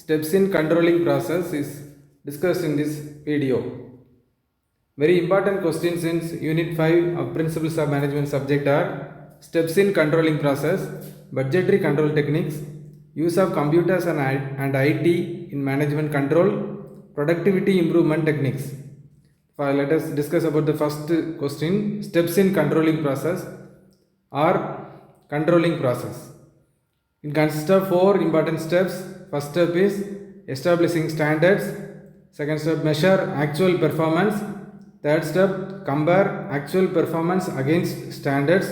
steps in controlling process is discussed in this video. Very important questions in Unit 5 of Principles of Management subject are steps in controlling process, budgetary control techniques, use of computers and IT in management control, productivity improvement techniques. Let us discuss about the first question, steps in controlling process or controlling process. It consists of 4 important steps. First step is establishing standards. Second step, measure actual performance. Third step, compare actual performance against standards.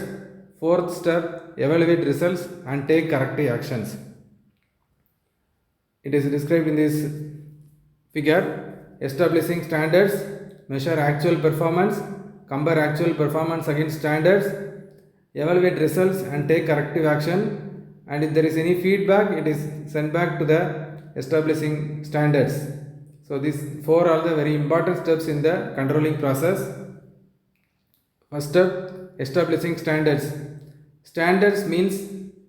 Fourth step, evaluate results and take corrective actions. It is described in this figure. Establishing standards, measure actual performance, compare actual performance against standards, evaluate results and take corrective action. And if there is any feedback, it is sent back to the establishing standards. So these 4 are the very important steps in the controlling process. First step, establishing standards. Standards means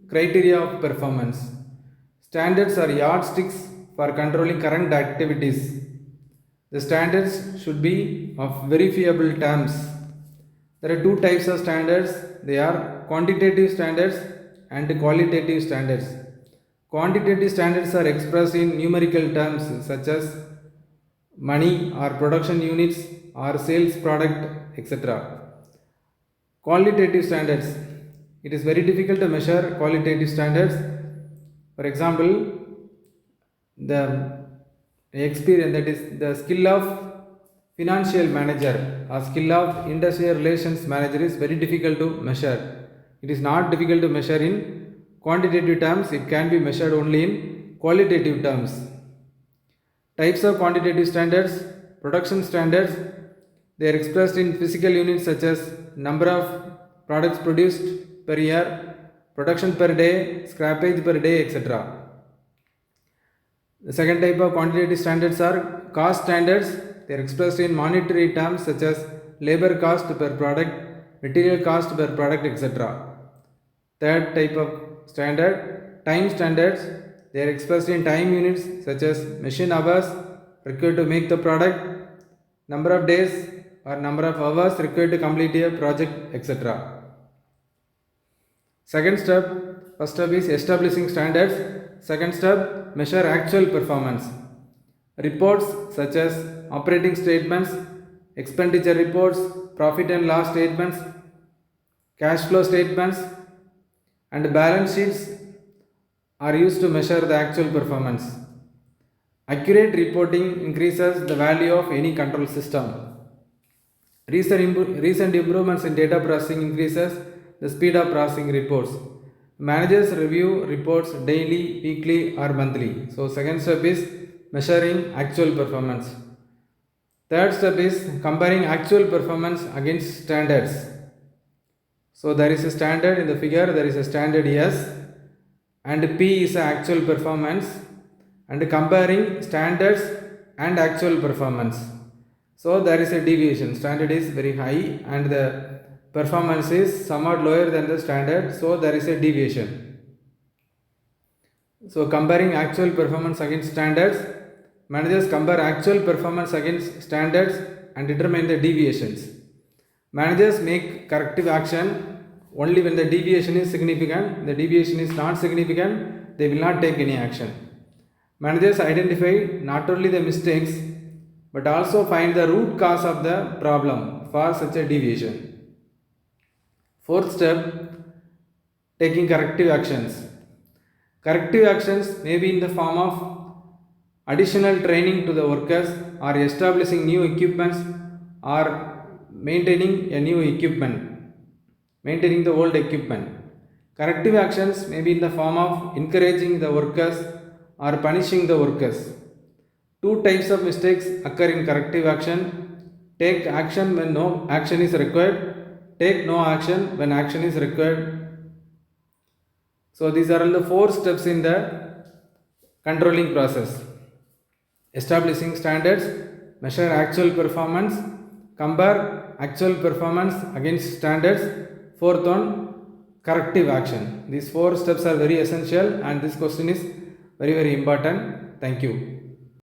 criteria of performance. Standards are yardsticks for controlling current activities. The standards should be of verifiable terms. There are 2 types of standards. They are quantitative standards and qualitative standards. Quantitative standards are expressed in numerical terms such as money or production units or sales product, etc. Qualitative standards. It is very difficult to measure qualitative standards. For example, the experience, that is the skill of financial manager or skill of industrial relations manager, is very difficult to measure. It is not difficult to measure in quantitative terms, it can be measured only in qualitative terms. Types of quantitative standards, production standards, they are expressed in physical units such as number of products produced per year, production per day, scrappage per day, etc. The second type of quantitative standards are cost standards. They are expressed in monetary terms such as labor cost per product, material cost per product, etc. Third type of standard, time standards. They are expressed in time units such as machine hours required to make the product, number of days or number of hours required to complete a project, etc. Second step, first step is establishing standards. Second step, measure actual performance. Reports such as operating statements, expenditure reports, profit and loss statements, cash flow statements, and balance sheets are used to measure the actual performance. Accurate reporting increases the value of any control system. Recent improvements in data processing increases the speed of processing reports. Managers review reports daily, weekly or monthly. So second step is measuring actual performance. Third step is comparing actual performance against standards. So there is a standard in the figure, there is a standard S and P is actual performance, and comparing standards and actual performance. So there is a deviation. Standard is very high and the performance is somewhat lower than the standard, so there is a deviation. So comparing actual performance against standards, managers compare actual performance against standards and determine the deviations. Managers make corrective action only when the deviation is significant. The deviation is not significant, they will not take any action. Managers identify not only the mistakes but also find the root cause of the problem for such a deviation. Fourth step, taking corrective actions. Corrective actions may be in the form of additional training to the workers or establishing new equipments or maintaining the old equipment. Corrective actions may be in the form of encouraging the workers or punishing the workers. 2 types of mistakes occur in corrective action. Take action when no action is required. Take no action when action is required. So these are all the 4 steps in the controlling process. Establishing standards, measure actual performance, compare actual performance against standards. Fourth one, corrective action. These 4 steps are very essential and this question is very important. Thank you.